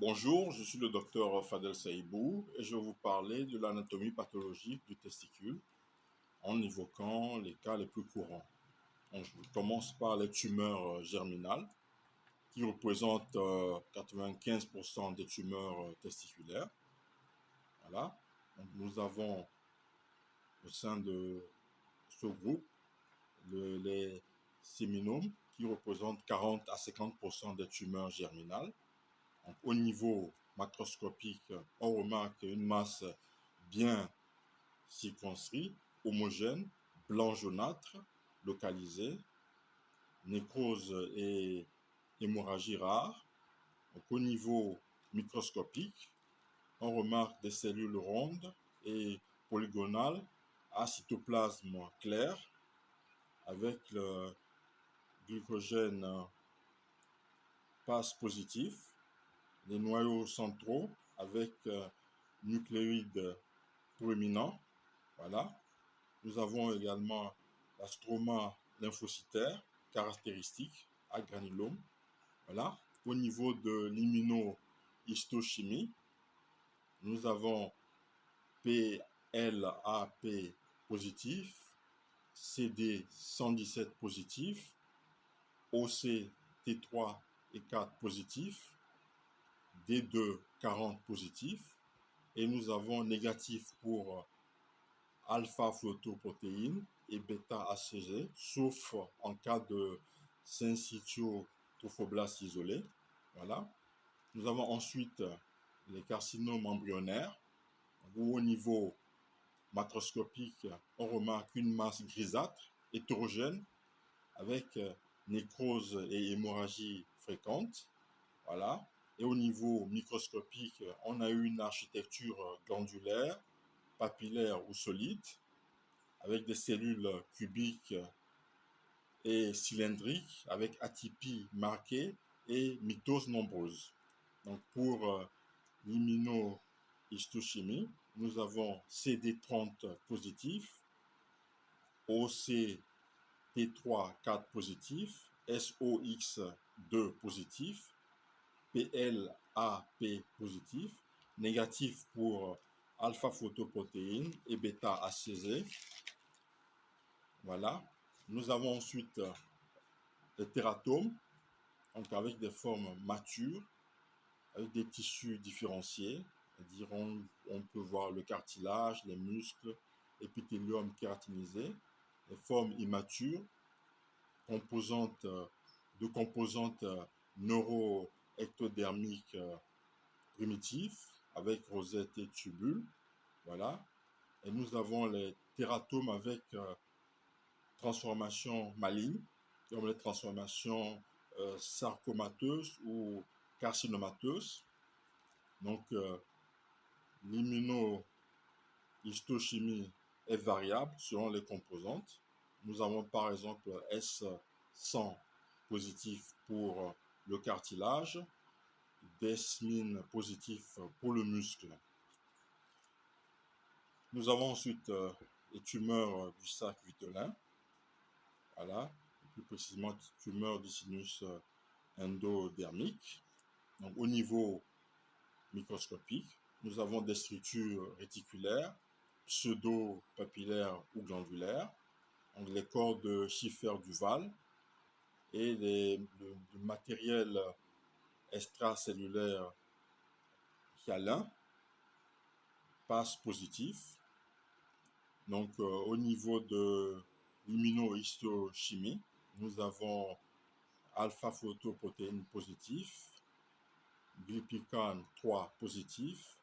Bonjour, je suis le docteur Fadel Saïbou et je vais vous parler de l'anatomie pathologique du testicule en évoquant les cas les plus courants. Donc, je commence par les tumeurs germinales qui représentent 95% des tumeurs testiculaires. Voilà. Donc, nous avons au sein de ce groupe les séminomes qui représentent 40 à 50% des tumeurs germinales. Donc, au niveau macroscopique, on remarque une masse bien circonscrite, homogène, blanc jaunâtre, localisée, nécrose et hémorragie rare. Donc, au niveau microscopique, on remarque des cellules rondes et polygonales à cytoplasme clair avec le glycogène passe positif, les noyaux centraux avec nucléoïdes proéminents. Voilà. Nous avons également la stroma lymphocytaire caractéristique à granulome. Voilà. Au niveau de l'immunohistochimie, nous avons PLAP positif, CD117 positif, OCT3 et 4 positif, D2 40 positif, et nous avons négatif pour alpha-photoprotéines et bêta-HCG, sauf en cas de syncytiotrophoblaste isolé. Voilà. Nous avons ensuite les carcinomes embryonnaires, où au niveau macroscopique, on remarque une masse grisâtre, hétérogène, avec nécrose et hémorragie fréquente. Voilà. Et au niveau microscopique, on a eu une architecture glandulaire, papillaire ou solide, avec des cellules cubiques et cylindriques, avec atypie marquée et mitose nombreuse. Donc pour l'immunohistochimie, nous avons CD30 positif, OCT3 4 positif, SOX2 positif, PLAP positif, négatif pour alpha-photoprotéines et bêta-HCG. Voilà. Nous avons ensuite les tératomes, donc avec des formes matures, avec des tissus différenciés. C'est-à-dire on peut voir le cartilage, les muscles, épithélium kératinisé, les formes immatures, de composantes neuroectodermiques primitives, avec rosette et tubule. Voilà. Et nous avons les tératomes avec transformation maligne, comme les transformations sarcomateuses ou carcinomateuses. Donc, l'immunohistochimie est variable selon les composantes. Nous avons par exemple S100 positif pour le cartilage, desmine positif pour le muscle. Nous avons ensuite les tumeurs du sac vitelin. Voilà, plus précisément tumeur du sinus endodermique. Donc, au niveau microscopique, nous avons des structures réticulaires, pseudo-papillaires ou glandulaires, donc les corps de Schiffer-Duval et le matériel extracellulaire hyalin passe positif. Donc, au niveau de l'immunohistochimie, nous avons alpha-photoprotéines positif, glypican 3 positif,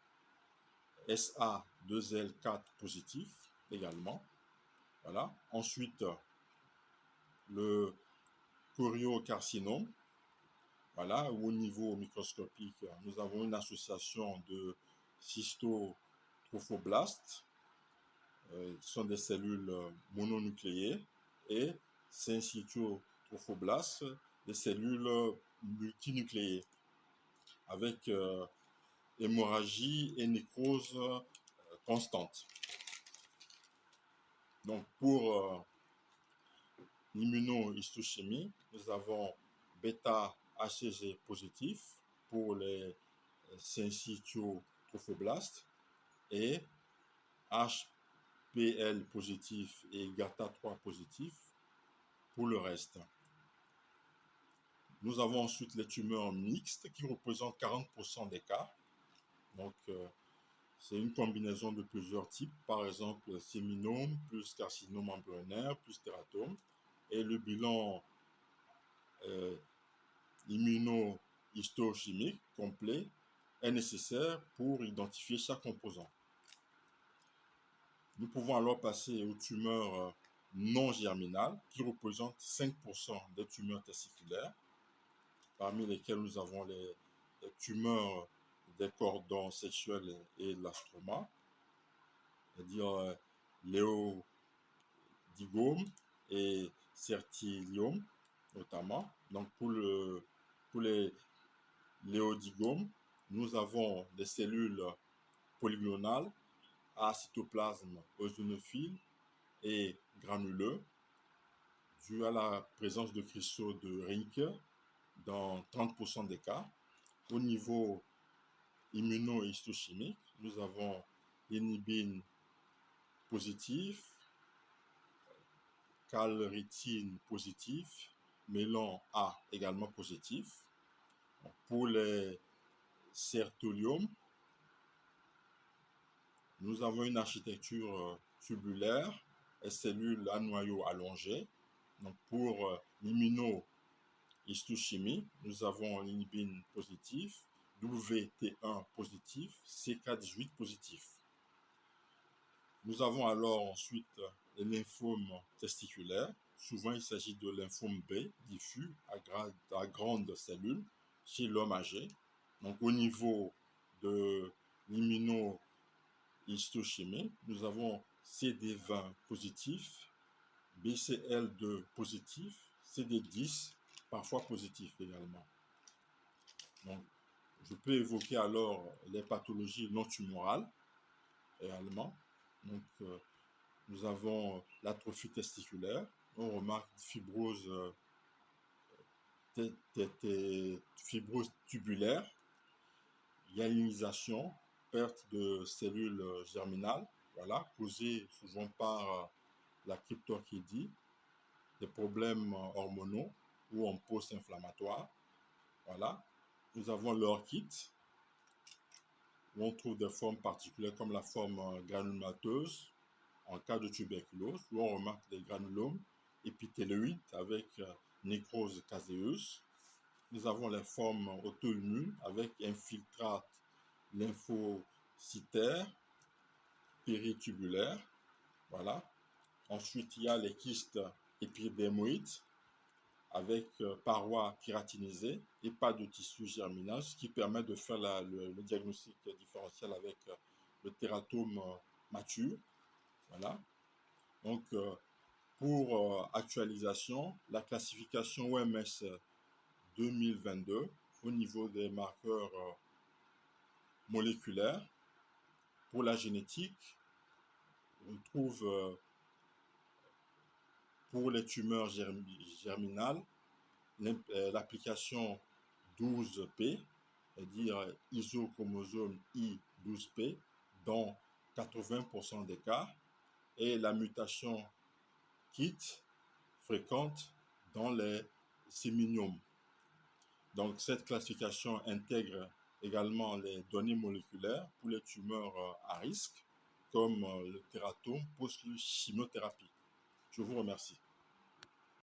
SA2L4 positif également. Voilà. Ensuite, le choriocarcinome, voilà, où au niveau microscopique, nous avons une association de cystotrophoblastes, qui sont des cellules mononucléées, et syncytiotrophoblastes, des cellules multinucléées, avec hémorragie et nécrose constante. Donc pour l'immunohistochimie, nous avons bêta-HCG positif pour les syncytiotrophoblastes et HPL positif et GATA3 positif pour le reste. Nous avons ensuite les tumeurs mixtes qui représentent 40% des cas. Donc, c'est une combinaison de plusieurs types, par exemple séminome plus carcinome embryonnaire plus tératome. Et le bilan immunohistochimique complet est nécessaire pour identifier chaque composant. Nous pouvons alors passer aux tumeurs non germinales qui représentent 5% des tumeurs testiculaires, parmi lesquelles nous avons les tumeurs des cordons sexuels et de l'astroma, c'est-à-dire léodigome et certiliome notamment. Donc pour les léodigomes, nous avons des cellules polygonales à cytoplasme eosinophile et granuleux, dû à la présence de cristaux de Rinke dans 30% des cas. Au niveau immunohistochimique, nous avons l'inhibine positif, calritine positif, mélan A également positif. Pour les sertoliomes, nous avons une architecture tubulaire et cellules à noyau allongé. Donc pour l'immunohistochimie, nous avons l'inhibine positif, WT1 positif, CK18 positif. Nous avons alors ensuite les lymphomes testiculaires. Souvent, il s'agit de lymphome B diffus à grande cellule chez l'homme âgé. Donc, au niveau de l'immunohistochimie, nous avons CD20 positif, BCL2 positif, CD10 parfois positif également. Donc, je peux évoquer alors les pathologies non tumorales également. Donc, nous avons l'atrophie testiculaire. On remarque fibrose tubulaire, hyalinisation, perte de cellules germinales, voilà, causée souvent par la cryptorchidie, des problèmes hormonaux ou en post-inflammatoire. Voilà. Nous avons l'orchite, où on trouve des formes particulières comme la forme granulomateuse en cas de tuberculose, où on remarque des granulomes épithéloïdes avec nécrose caséeuse. Nous avons les formes auto-immunes avec infiltrate lymphocytaire, péritubulaire. Voilà. Ensuite, il y a les kystes épidermoïdes avec parois kératinisées et pas de tissu germinal, ce qui permet de faire le diagnostic différentiel avec le tératome mature. Voilà. Donc, pour actualisation, la classification OMS 2022 au niveau des marqueurs moléculaires. Pour la génétique, on trouve pour les tumeurs germinales l'application 12P, c'est-à-dire isochromosome I12P, dans 80% des cas, et la mutation KIT fréquente dans les séminomes. Donc, cette classification intègre également les données moléculaires pour les tumeurs à risque, comme le tératome post-chimiothérapie. Je vous remercie.